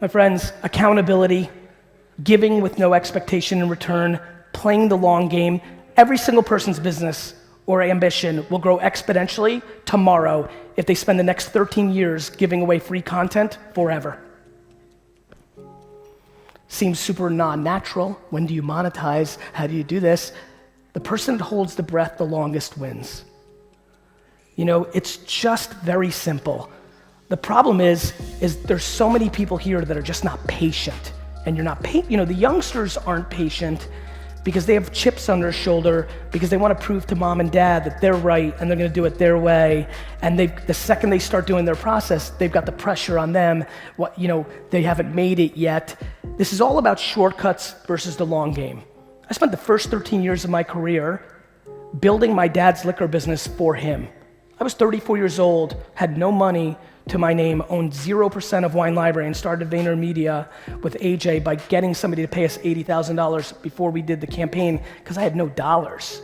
My friends, accountability, giving with no expectation in return, playing the long game. Every single person's business or ambition will grow exponentially tomorrow if they spend the next 13 years giving away free content forever. Seems super non-natural. When do you monetize? How do you do this? The person that holds the breath the longest wins. You know, it's just very simple. The problem is there's so many people here that are just not patient. And you're not the youngsters aren't patient because they have chips on their shoulder because they want to prove to mom and dad that they're right and they're going to do it their way. And the second they start doing their process, they've got the pressure on them. They haven't made it yet. This is all about shortcuts versus the long game. I spent the first 13 years of my career building my dad's liquor business for him. I was 34 years old, had no money to my name, owned 0% of Wine Library, and started VaynerMedia with AJ by getting somebody to pay us $80,000 before we did the campaign because I had no dollars.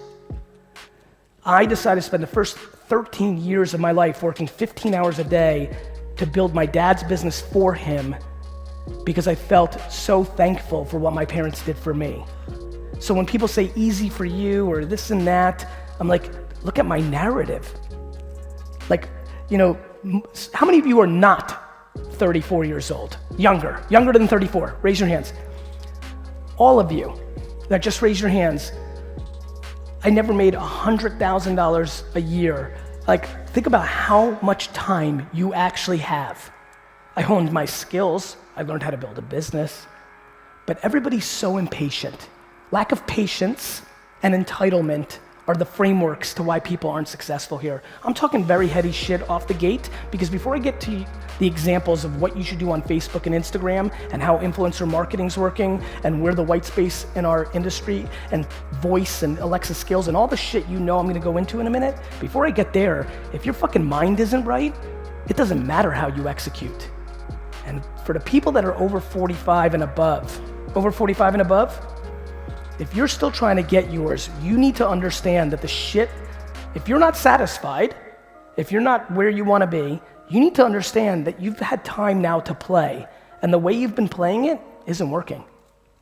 I decided to spend the first 13 years of my life working 15 hours a day to build my dad's business for him because I felt so thankful for what my parents did for me. So when people say easy for you or this and that, I'm like, look at my narrative. How many of you are not 34 years old? Younger than 34, raise your hands. All of you that just raised your hands, I never made $100,000 a year. Think about how much time you actually have. I honed my skills, I learned how to build a business, but everybody's so impatient. Lack of patience and entitlement are the frameworks to why people aren't successful here. I'm talking very heady shit off the gate because before I get to the examples of what you should do on Facebook and Instagram and how influencer marketing's working and where the white space in our industry and voice and Alexa skills and all the shit I'm gonna go into in a minute, before I get there, if your fucking mind isn't right, it doesn't matter how you execute. And for the people that are over 45 and above, if you're still trying to get yours, you need to understand that if you're not satisfied, if you're not where you want to be, you need to understand that you've had time now to play, and the way you've been playing it isn't working.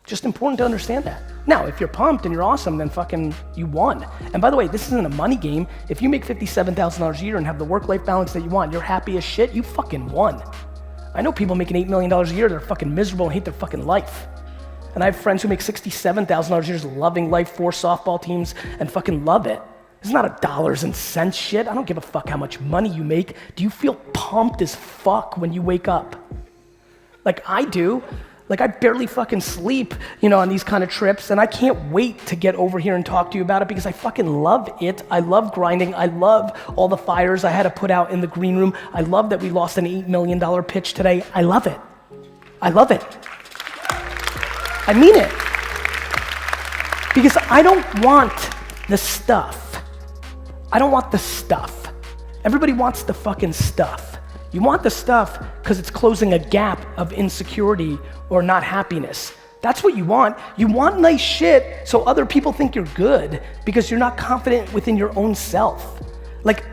Just important to understand that. Now, if you're pumped and you're awesome, then fucking you won. And by the way, this isn't a money game. If you make $57,000 a year and have the work-life balance that you want, you're happy as shit, you fucking won. I know people making $8 million a year that are fucking miserable and hate their fucking life. And I have friends who make $67,000 a year loving life, 4 softball teams, and fucking love it. It's not a dollars and cents shit. I don't give a fuck how much money you make. Do you feel pumped as fuck when you wake up? Like I do. I barely fucking sleep, on these kind of trips, and I can't wait to get over here and talk to you about it because I fucking love it. I love grinding. I love all the fires I had to put out in the green room. I love that we lost an $8 million pitch today. I love it. I love it. I mean it. Because I don't want the stuff. I don't want the stuff. Everybody wants the fucking stuff. You want the stuff because it's closing a gap of insecurity or not happiness. That's what you want. You want nice shit so other people think you're good because you're not confident within your own self.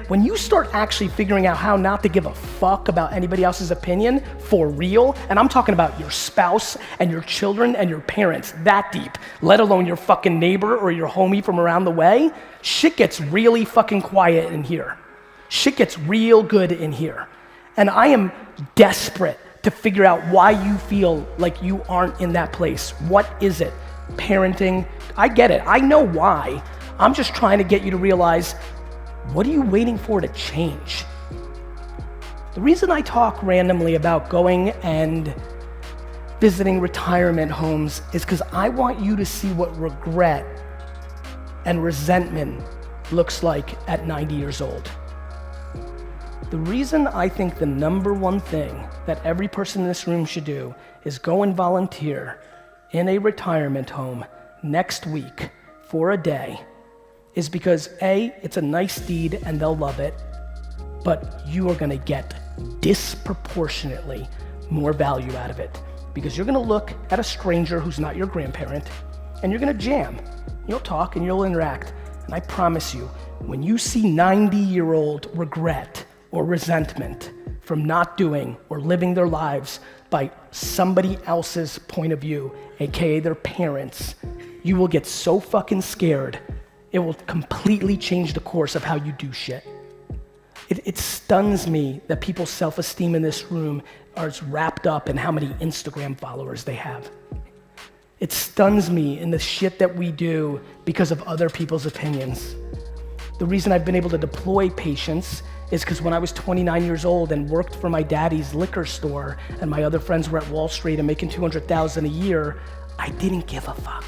When you start actually figuring out how not to give a fuck about anybody else's opinion for real, and I'm talking about your spouse and your children and your parents that deep, let alone your fucking neighbor or your homie from around the way, shit gets really fucking quiet in here. Shit gets real good in here. And I am desperate to figure out why you feel like you aren't in that place. What is it? Parenting? I get it. I know why. I'm just trying to get you to realize, what are you waiting for to change? The reason I talk randomly about going and visiting retirement homes is because I want you to see what regret and resentment looks like at 90 years old. The reason I think the number one thing that every person in this room should do is go and volunteer in a retirement home next week for a day is because A, it's a nice deed and they'll love it, but you are gonna get disproportionately more value out of it because you're gonna look at a stranger who's not your grandparent and you're gonna jam. You'll talk and you'll interact. And I promise you, when you see 90-year-old regret or resentment from not doing or living their lives by somebody else's point of view, AKA their parents, you will get so fucking scared, it will completely change the course of how you do shit. It stuns me that people's self-esteem in this room is wrapped up in how many Instagram followers they have. It stuns me in the shit that we do because of other people's opinions. The reason I've been able to deploy patience is because when I was 29 years old and worked for my daddy's liquor store and my other friends were at Wall Street and making $200,000 a year, I didn't give a fuck.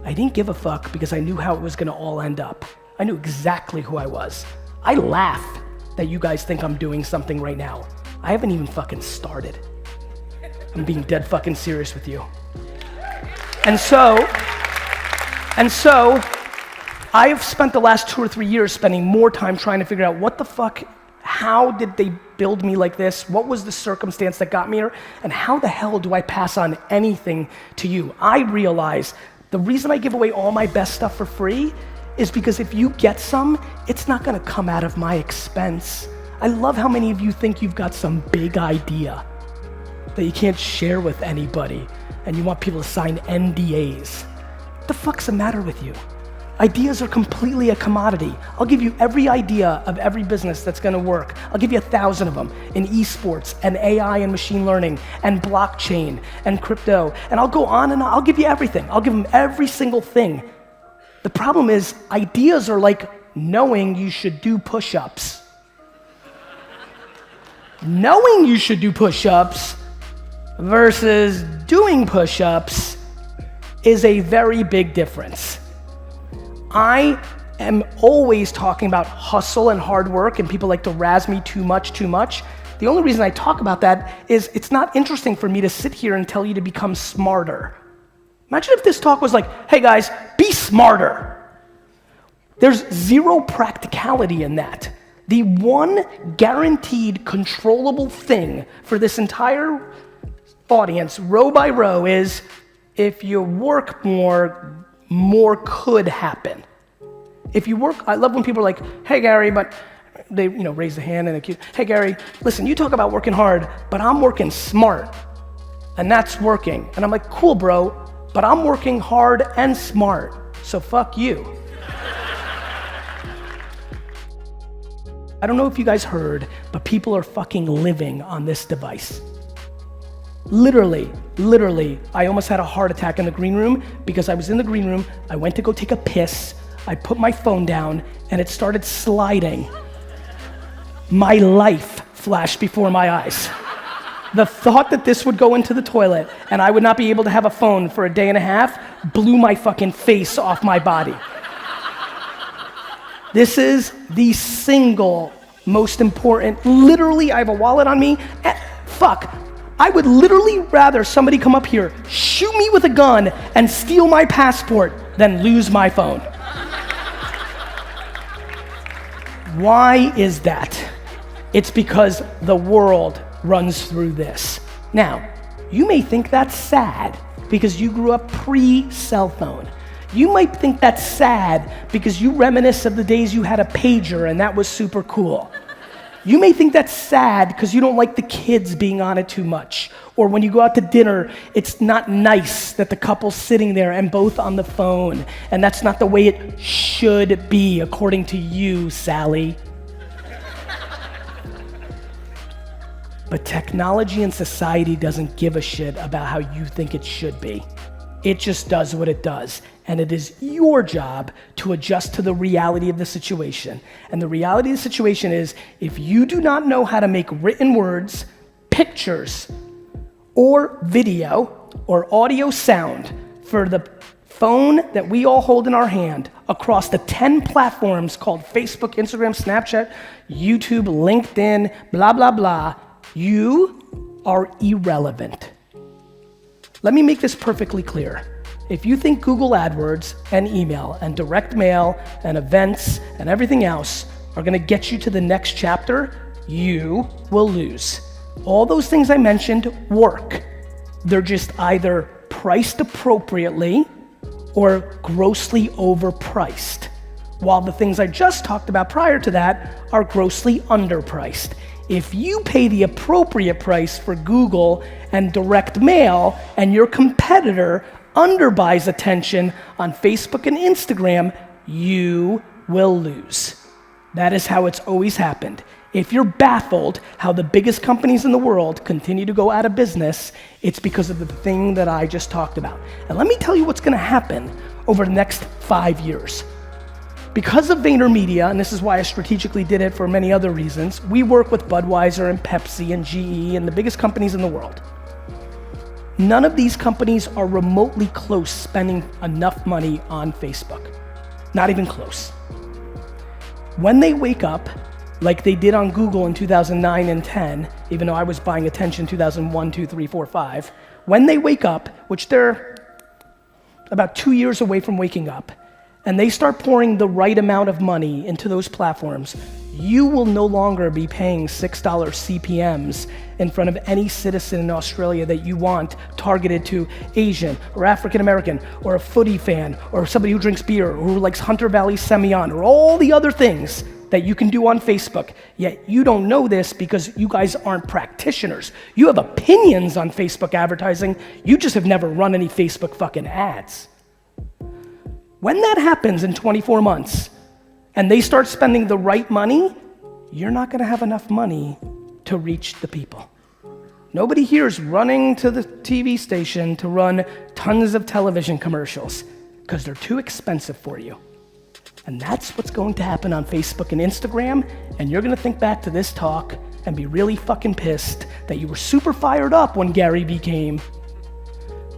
I didn't give a fuck because I knew how it was gonna all end up. I knew exactly who I was. I laugh that you guys think I'm doing something right now. I haven't even fucking started. I'm being dead fucking serious with you. And so, I've spent the last 2 or 3 years spending more time trying to figure out what the fuck, how did they build me like this? What was the circumstance that got me here? And how the hell do I pass on anything to you? I realize the reason I give away all my best stuff for free is because if you get some, it's not gonna come out of my expense. I love how many of you think you've got some big idea that you can't share with anybody and you want people to sign NDAs. What the fuck's the matter with you? Ideas are completely a commodity. I'll give you every idea of every business that's gonna work. I'll give you 1,000 of them in esports and AI and machine learning and blockchain and crypto. And I'll go on and on. I'll give you everything. I'll give them every single thing. The problem is ideas are like knowing you should do push-ups. Knowing you should do push-ups versus doing push-ups is a very big difference. I am always talking about hustle and hard work, and people like to razz me too much. The only reason I talk about that is it's not interesting for me to sit here and tell you to become smarter. Imagine if this talk was like, hey guys, be smarter. There's zero practicality in that. The one guaranteed controllable thing for this entire audience, row by row, is if you work more could happen. If you work, I love when people are like, hey Gary, but they raise the hand and accuse, hey Gary, listen, you talk about working hard, but I'm working smart, and that's working. And I'm like, cool bro, but I'm working hard and smart, so fuck you. I don't know if you guys heard, but people are fucking living on this device. Literally, I almost had a heart attack in the green room because I was in the green room, I went to go take a piss, I put my phone down, and it started sliding. My life flashed before my eyes. The thought that this would go into the toilet and I would not be able to have a phone for a day and a half blew my fucking face off my body. This is the single most important, literally, I have a wallet on me, I would literally rather somebody come up here, shoot me with a gun, and steal my passport than lose my phone. Why is that? It's because the world runs through this. Now, you may think that's sad because you grew up pre-cell phone. You might think that's sad because you reminisce of the days you had a pager and that was super cool. You may think that's sad because you don't like the kids being on it too much. Or when you go out to dinner, it's not nice that the couple's sitting there and both on the phone. And that's not the way it should be, according to you, Sally. But technology and society doesn't give a shit about how you think it should be. It just does what it does. And it is your job to adjust to the reality of the situation. And the reality of the situation is, if you do not know how to make written words, pictures, or video, or audio sound for the phone that we all hold in our hand across the 10 platforms called Facebook, Instagram, Snapchat, YouTube, LinkedIn, blah, blah, blah, you are irrelevant. Let me make this perfectly clear. If you think Google AdWords and email and direct mail and events and everything else are gonna get you to the next chapter, you will lose. All those things I mentioned work. They're just either priced appropriately or grossly overpriced, while the things I just talked about prior to that are grossly underpriced. If you pay the appropriate price for Google and direct mail, and your competitor underbuys attention on Facebook and Instagram, you will lose. That is how it's always happened. If you're baffled how the biggest companies in the world continue to go out of business, it's because of the thing that I just talked about. And let me tell you what's gonna happen over the next 5 years. Because of VaynerMedia, and this is why I strategically did it for many other reasons, we work with Budweiser and Pepsi and GE and the biggest companies in the world. None of these companies are remotely close spending enough money on Facebook. Not even close. When they wake up, like they did on Google in 2009 and 10, even though I was buying attention 2001, 2, 3, 4, 5, when they wake up, which they're about 2 years away from waking up, and they start pouring the right amount of money into those platforms, you will no longer be paying $6 CPMs in front of any citizen in Australia that you want targeted to Asian or African American or a footy fan or somebody who drinks beer or who likes Hunter Valley Semillon or all the other things that you can do on Facebook. Yet you don't know this because you guys aren't practitioners. You have opinions on Facebook advertising, you just have never run any Facebook fucking ads. When that happens in 24 months and they start spending the right money, you're not gonna have enough money to reach the people. Nobody here is running to the TV station to run tons of television commercials because they're too expensive for you. And that's what's going to happen on Facebook and Instagram, and you're gonna think back to this talk and be really fucking pissed that you were super fired up when Garyvee came,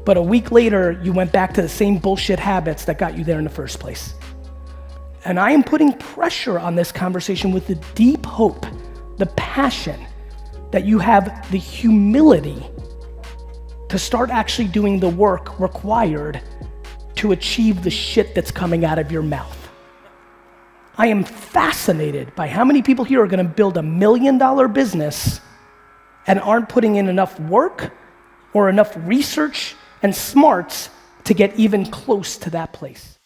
but a week later, you went back to the same bullshit habits that got you there in the first place. And I am putting pressure on this conversation with the deep hope, the passion, that you have the humility to start actually doing the work required to achieve the shit that's coming out of your mouth. I am fascinated by how many people here are gonna build $1 million business and aren't putting in enough work or enough research and smarts to get even close to that place.